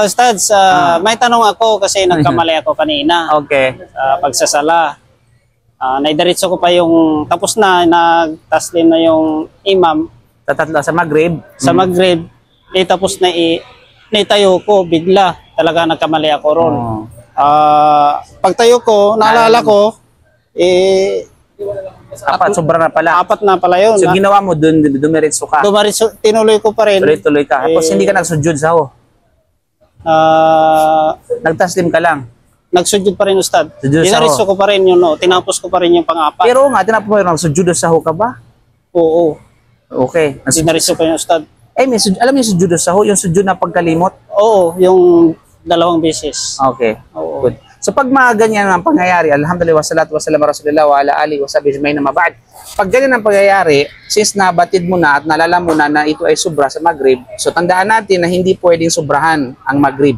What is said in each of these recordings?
Ustads, may tanong ako kasi nagkamali ako kanina. Okay. Pagsasala. Naidiretso ko pa yung tapos na, nagtaslim na yung imam Tatatlo sa Maghrib. sa Maghrib. Tapos na naitayo ko bigla. Talaga nagkamali ako ron. Pagtayo ko, naalala ko, Sobra na pala. apat na pala yun. So ginawa mo dun, dumiretso ka. Tinuloy ko pa rin. Tuloy-tuloy ka. Tapos hindi ka nagsujud sa ho. Nagtaslim ka lang. Nagsujud pa rin, Ustad. Sujud sa Dinaritso ko pa rin yun, no? Tinapos ko pa rin yung pang-apat. Pero nga, tinapos mo yung nagsujud sa ho ka ba? Oo. Okay. Dinaritso ko yung Ustad. Alam mo yung sujud sa ho? Yung sujud na pagkalimot? Oo, yung 2 beses. Okay. Oo. Good. So pag mga ganyan ang pangyayari, alhamdulillah wassalatu wassalamu rasulillah wa ala alihi wa sahbihi ajma'in na maba'd. Pag ganyan ang pangyayari, since nabatid mo na at nalala mo na ito ay sobra sa Maghrib, so tandaan natin na hindi pwedeng sobrahan ang Maghrib.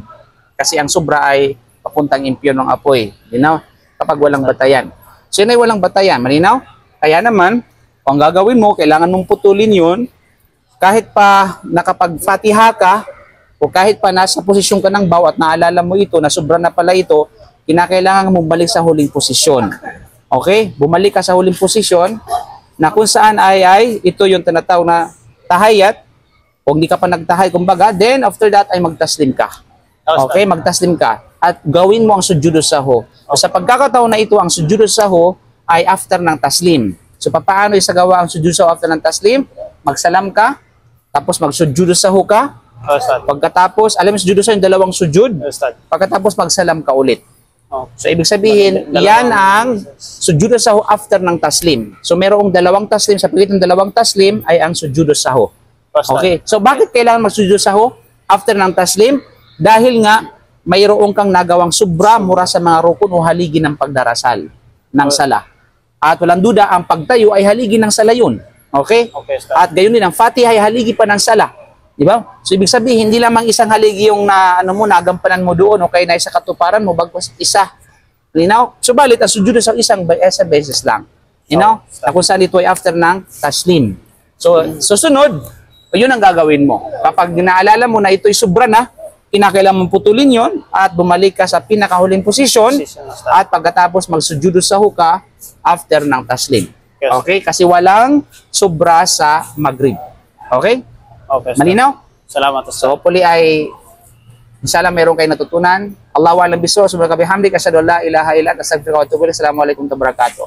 Kasi ang sobra ay papuntang impyon ng apoy. Malinaw? Kapag walang batayan. So yun ay walang batayan. Malinaw? Kaya naman, kung gagawin mo, kailangan mong putulin yun. Kahit pa nakapag-fatiha ka, o kahit pa nasa posisyon ka ng baw at naalala mo ito, na sobra na pala ito, kinakailangan mong balik sa huling posisyon. Okay? Bumalik ka sa huling posisyon na kung saan ay ito yung tinatawag na tahayat. Kung hindi ka pa nagtahay, kumbaga, then after that ay magtaslim ka. Okay? Magtaslim ka. At gawin mo ang sujudo saho. So, sa pagkakataon na ito, ang sujudo saho ay after ng taslim. So, paano isagawa ang sujudo saho after ng taslim? Magsalam ka, tapos magsujudo saho ka. Pagkatapos, alam mo sujudo saho yung 2 sujud. Pagkatapos magsalam ka ulit. So, ibig sabihin, yan ang sujudo saho after ng taslim. So, merong 2 taslim. Sa pilit ng 2 taslim ay ang sujudo saho. Okay. So, bakit kailangan magsujudo saho after ng taslim? Dahil nga, mayroong kang nagawang sobra mura sa mga rukun o haligi ng pagdarasal ng sala. At walang duda, ang pagtayo ay haligi ng sala yun. Okay? At gayon din, ang fatiha ay haligi pa ng sala. Di ba? So, ibig sabihin, hindi lamang isang haligi yung nagampanan mo doon o kaya na isa katuparan mo, bagwas isa. You know? Subalit, ang sujudo sa isang beses lang. You know? Kung saan ito ay after ng taslim. So, susunod, yun ang gagawin mo. Kapag naalala mo na ito ay sobra na, kinakailangan mong putulin yon at bumalik ka sa pinakahuling posisyon at pagkatapos magsujudo sa huka after ng taslim. Okay? Kasi walang sobra sa Maghrib. Okay? Okay, Malinaw? Salamat. So hopefully ay inshallah meron kayo natutunan. Allahu a'lam bishawab. Subhanaka bihamdika asyhadu an la ilaha illa anta astaghfiruka wa atubu ilaik. Assalamu alaikum warahmatullahi wabarakatuh.